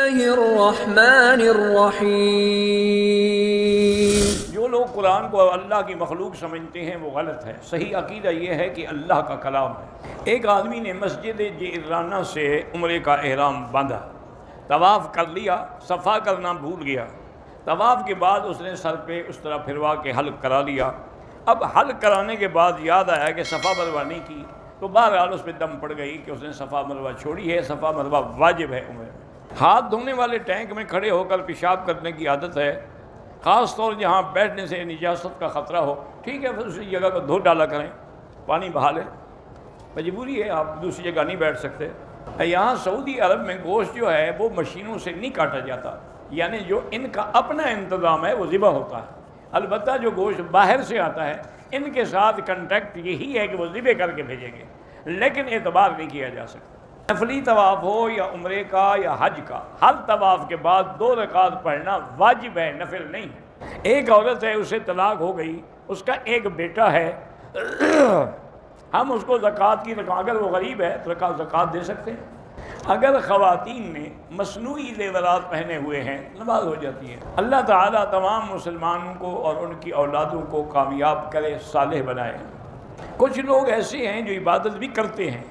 اللہ الرحمن الرحیم۔ جو لوگ قرآن کو اللہ کی مخلوق سمجھتے ہیں وہ غلط ہے۔ صحیح عقیدہ یہ ہے کہ اللہ کا کلام ہے۔ ایک آدمی نے مسجد جعرانہ سے عمرے کا احرام باندھا، طواف کر لیا، صفا کرنا بھول گیا۔ طواف کے بعد اس نے سر پہ اس طرح پھروا کے حلق کرا لیا۔ اب حلق کرانے کے بعد یاد آیا کہ صفا مروہ نہیں کی، تو بہرحال اس پہ دم پڑ گئی کہ اس نے صفا مروہ چھوڑی ہے۔ صفا مروہ واجب ہے عمرے میں۔ ہاتھ دھونے والے ٹینک میں کھڑے ہو کر پیشاب کرنے کی عادت ہے، خاص طور جہاں بیٹھنے سے نجاست کا خطرہ ہو، ٹھیک ہے، پھر اسی جگہ کو دھو ڈالا کریں، پانی بہا لیں، مجبوری ہے، آپ دوسری جگہ نہیں بیٹھ سکتے۔ یہاں سعودی عرب میں گوشت جو ہے وہ مشینوں سے نہیں کاٹا جاتا، یعنی جو ان کا اپنا انتظام ہے وہ ذبح ہوتا ہے۔ البتہ جو گوشت باہر سے آتا ہے ان کے ساتھ کنٹیکٹ یہی ہے کہ وہ ذبح کر کے بھیجیں گے، لیکن اعتبار نہیں کیا جا سکتا۔ نفلی طواف ہو یا عمرے کا یا حج کا، ہر طواف کے بعد 2 رکعت پڑھنا واجب ہے، نفل نہیں ہے۔ ایک عورت ہے، اسے طلاق ہو گئی، اس کا ایک بیٹا ہے، ہم اس کو زکوٰۃ کی رقم، اگر وہ غریب ہے تو زکوٰۃ دے سکتے ہیں۔ اگر خواتین نے مصنوعی زیورات پہنے ہوئے ہیں نماز ہو جاتی ہے۔ اللہ تعالیٰ تمام مسلمانوں کو اور ان کی اولادوں کو کامیاب کرے، صالح بنائے۔ کچھ لوگ ایسے ہیں جو عبادت بھی کرتے ہیں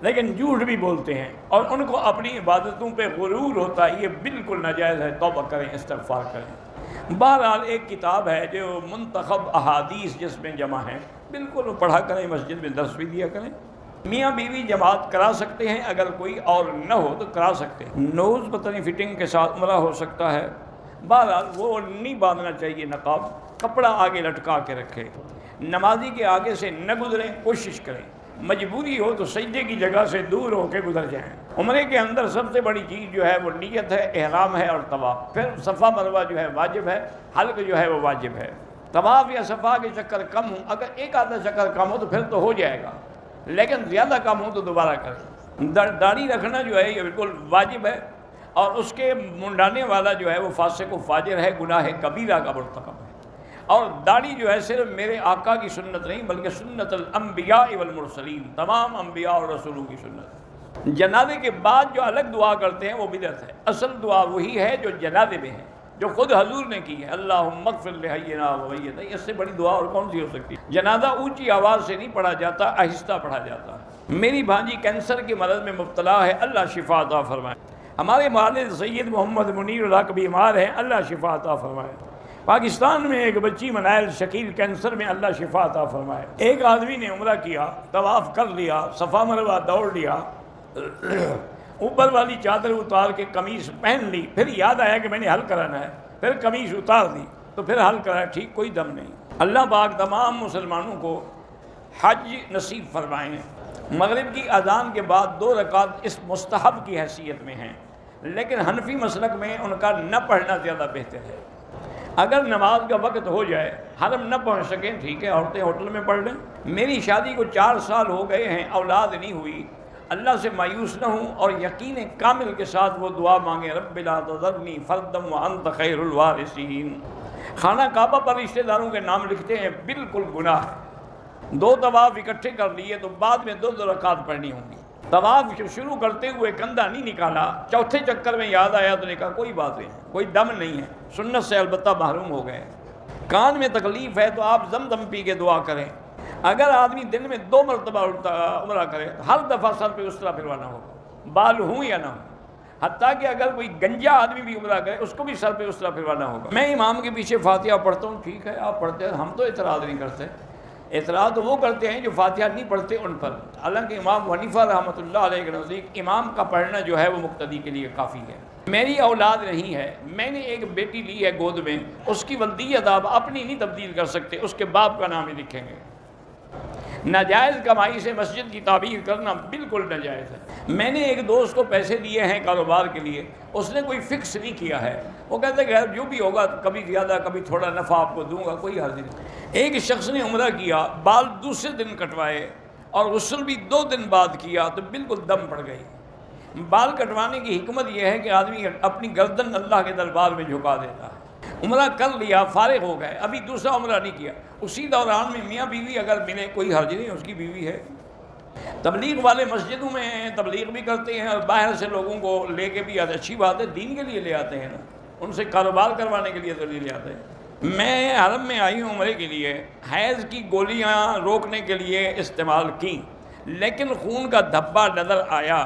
لیکن جھوٹ بھی بولتے ہیں اور ان کو اپنی عبادتوں پہ غرور ہوتا ہے، یہ بالکل ناجائز ہے، توبہ کریں، استغفار کریں۔ بہرحال ایک کتاب ہے جو منتخب احادیث جس میں جمع ہیں، بالکل وہ پڑھا کریں، مسجد میں درس بھی دیا کریں۔ میاں بیوی جماعت کرا سکتے ہیں، اگر کوئی اور نہ ہو تو کرا سکتے ہیں۔ نوز پتہ نہیں فٹنگ کے ساتھ عمرہ ہو سکتا ہے، بہرحال وہ نہیں باندھنا چاہیے نقاب، کپڑا آگے لٹکا کے رکھے، نمازی کے آگے سے نہ گزریں، کوشش کریں، مجبوری ہو تو سجدے کی جگہ سے دور ہو کے گزر جائیں۔ عمرے کے اندر سب سے بڑی چیز جو ہے وہ نیت ہے، احرام ہے اور طواف، پھر صفا مروہ جو ہے واجب ہے، حلق جو ہے وہ واجب ہے۔ طواف یا صفا کے چکر کم ہوں، اگر ایک آدھا چکر کم ہو تو پھر تو ہو جائے گا، لیکن زیادہ کم ہو تو دوبارہ کریں۔ داڑھی رکھنا جو ہے یہ بالکل واجب ہے، اور اس کے منڈانے والا جو ہے وہ فاسق و فاجر ہے، گناہ کبیرہ کا مرتکب ہے۔ اور داڑھی جو ہے صرف میرے آقا کی سنت نہیں بلکہ سنت الانبیاء والمرسلین، تمام انبیاء اور رسولوں کی سنت ہے۔ جنازے کے بعد جو الگ دعا کرتے ہیں وہ بدعت ہے، اصل دعا وہی ہے جو جنازے میں ہے، جو خود حضور نے کی ہے، اللہم اغفر لحینا ومیتنا۔ اس سے بڑی دعا اور کون سی ہو سکتی ہے؟ جنازہ اونچی آواز سے نہیں پڑھا جاتا، آہستہ پڑھا جاتا ہے۔ میری بھانجی کینسر کے مرض میں مبتلا ہے، اللہ شفا عطا فرمائے۔ ہمارے والد سید محمد منیر اللہ بیمار ہیں، اللہ شفا عطا فرمائے۔ پاکستان میں ایک بچی منائل شکیل کینسر میں، اللہ شفا عطا فرمائے۔ ایک آدمی نے عمرہ کیا، طواف کر لیا، صفا مروہ دوڑ لیا، اوپر والی چادر اتار کے قمیص پہن لی، پھر یاد آیا کہ میں نے حل کرانا ہے، پھر قمیص اتار دی تو پھر حل کرایا، ٹھیک، کوئی دم نہیں۔ اللہ پاک تمام مسلمانوں کو حج نصیب فرمائیں۔ مغرب کی اذان کے بعد 2 رکعت اس مستحب کی حیثیت میں ہیں، لیکن حنفی مسلک میں ان کا نہ پڑھنا زیادہ بہتر ہے۔ اگر نماز کا وقت ہو جائے، حرم نہ پہنچ سکیں، ٹھیک ہے، عورتیں ہوٹل میں پڑھ لیں۔ میری شادی کو 4 سال ہو گئے ہیں، اولاد نہیں ہوئی، اللہ سے مایوس نہ ہوں اور یقین کامل کے ساتھ وہ دعا مانگیں، رب لا تذرنی فردا وانت خیر الوارثین۔ خانہ کعبہ پر رشتہ داروں کے نام لکھتے ہیں، بالکل گناہ ہے۔ 2 طواف اکٹھے کر لیے تو بعد میں 2 رکعت پڑھنی ہوں گی۔ طواف شروع کرتے ہوئے کندھا نہیں نکالا، چوتھے چکر میں یاد آیا تو نے کہا کوئی بات نہیں، کوئی دم نہیں ہے، سنت سے البتہ محروم ہو گئے۔ کان میں تکلیف ہے تو آپ زمزم پی کے دعا کریں۔ اگر آدمی دن میں 2 مرتبہ عمرہ کرے، ہر دفعہ سر پہ اس طرح پھروانا ہوگا، بال ہوں یا نہ ہوں۔ حتیٰ کہ اگر کوئی گنجا آدمی بھی عمرہ کرے اس کو بھی سر پہ اس طرح پھروانا ہوگا۔ میں امام کے پیچھے فاتحہ پڑھتا ہوں، ٹھیک ہے، آپ پڑھتے ہیں، ہم تو اعتراض نہیں کرتے۔ اعتراض تو وہ کرتے ہیں جو فاتحہ نہیں پڑھتے ان پر، حالانکہ امام حنیفہ رحمۃ اللہ علیہ کے نزدیک امام کا پڑھنا جو ہے وہ مقتدی کے لیے کافی ہے۔ میری اولاد نہیں ہے، میں نے ایک بیٹی لی ہے گود میں، اس کی ولدیت آپ اپنی نہیں تبدیل کر سکتے، اس کے باپ کا نام ہی لکھیں گے۔ ناجائز کمائی سے مسجد کی تعمیر کرنا بالکل ناجائز ہے۔ میں نے ایک دوست کو پیسے دیے ہیں کاروبار کے لیے، اس نے کوئی فکس نہیں کیا ہے، وہ کہتے ہیں کہ جو بھی ہوگا کبھی زیادہ کبھی تھوڑا نفع آپ کو دوں گا، کوئی حرج نہیں۔ ایک شخص نے عمرہ کیا، بال دوسرے دن کٹوائے اور غسل بھی 2 دن بعد کیا تو بالکل دم پڑ گئی۔ بال کٹوانے کی حکمت یہ ہے کہ آدمی اپنی گردن اللہ کے دربار میں جھکا دیتا ہے۔ عمرہ کر لیا، فارغ ہو گئے، ابھی دوسرا عمرہ نہیں کیا، اسی دوران میں میاں بیوی اگر ملے کوئی حرج نہیں، اس کی بیوی ہے، تبلیغ والے مسجدوں میں تبلیغ بھی کرتے ہیں اور باہر سے لوگوں کو لے کے بھی آتے، اچھی بات ہے، دین کے لیے لے آتے ہیں نا، ان سے کاروبار کروانے کے لیے تو نہیں لے آتے۔ میں حرم میں آئی ہوں عمرے کے لیے، حیض کی گولیاں روکنے کے لیے استعمال کی، لیکن خون کا دھبا نظر آیا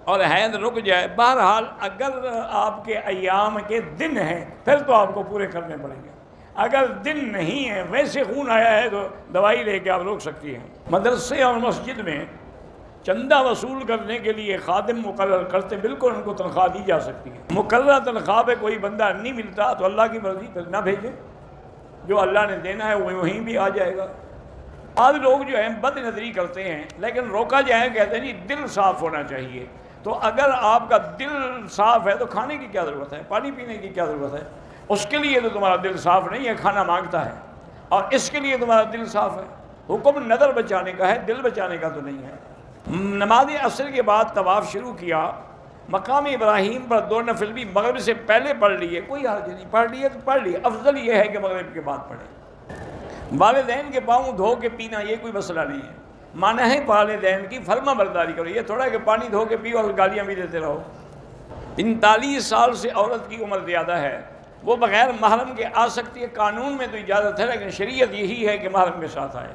اور حیض رک جائے۔ بہرحال اگر آپ کے ایام کے دن ہیں پھر تو آپ کو پورے کرنے پڑیں گے، اگر دن نہیں ہے ویسے خون آیا ہے تو دوائی لے کے آپ روک سکتی ہیں۔ مدرسے اور مسجد میں چندہ وصول کرنے کے لیے خادم مقرر کرتے، بالکل ان کو تنخواہ دی جا سکتی ہے۔ مقررہ تنخواہ پہ کوئی بندہ نہیں ملتا تو اللہ کی مرضی پھر نہ بھیجیں، جو اللہ نے دینا ہے وہ وہیں بھی آ جائے گا۔ بعض لوگ جو ہیں بد نظری کرتے ہیں، لیکن روکا جائے، کہتے ہیں جی دل صاف ہونا چاہیے۔ تو اگر آپ کا دل صاف ہے تو کھانے کی کیا ضرورت ہے، پانی پینے کی کیا ضرورت ہے؟ اس کے لیے تو تمہارا دل صاف نہیں ہے، کھانا مانگتا ہے، اور اس کے لیے تمہارا دل صاف ہے۔ حکم نظر بچانے کا ہے، دل بچانے کا تو نہیں ہے۔ نماز عصر کے بعد طواف شروع کیا، مقام ابراہیم پر 2 نفل بھی مغرب سے پہلے پڑھ لیے، کوئی حرج نہیں، پڑھ لیے تو پڑھ لیے، افضل یہ ہے کہ مغرب کے بعد پڑھیں۔ والدین کے پاؤں دھو کے پینا یہ کوئی مسئلہ نہیں ہے، مانا ہے والدین کی فرما برداری کرو، یہ تھوڑا کہ پانی دھو کے پیو اور گالیاں بھی دیتے رہو۔ 45 سال سے عورت کی عمر زیادہ ہے، وہ بغیر محرم کے آ سکتی ہے، قانون میں تو اجازت ہے، لیکن شریعت یہی ہے کہ محرم کے ساتھ آئے۔